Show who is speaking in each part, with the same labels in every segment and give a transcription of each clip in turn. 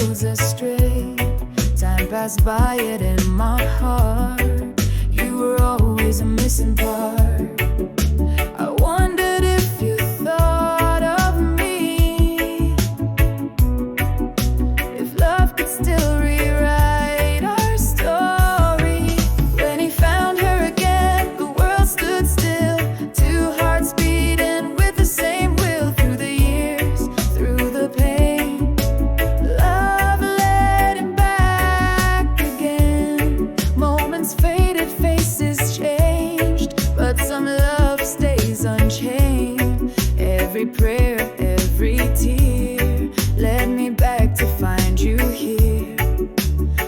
Speaker 1: goes astray. Time passed by, yet in my heart you were always a missing part. I wondered if you thought of me, if love could still rewrite our story. When he found her again, the world stood still. Two hearts beating with the same will through the years, through the pain. Love led him back again. Moments faded, faces changed, but some love stays unchained. Every prayer, every tear led me back to find you here.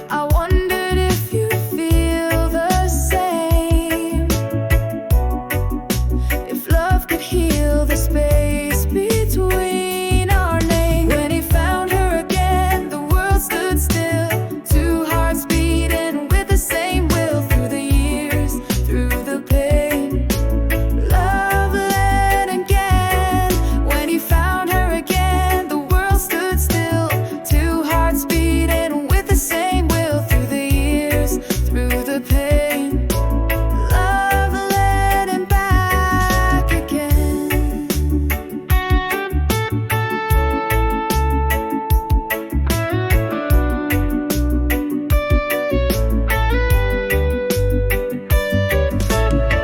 Speaker 1: I wondered if you feel the same, if love could heal the space between our names. When he found her again, the world stood still. Two hearts beating with the same will through the years, through the pain. Love led again. When he found her again, the world stood still. Two hearts beating with the same will through the years, through the pain. Love led him back again.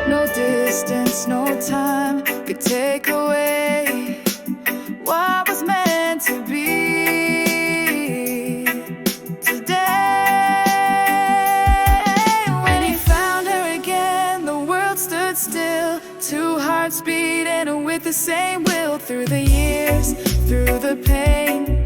Speaker 1: No distance, no time could take away what was meant to be today. When he found her again, the world stood still. Two hearts beating with the same will through the years, through the pain.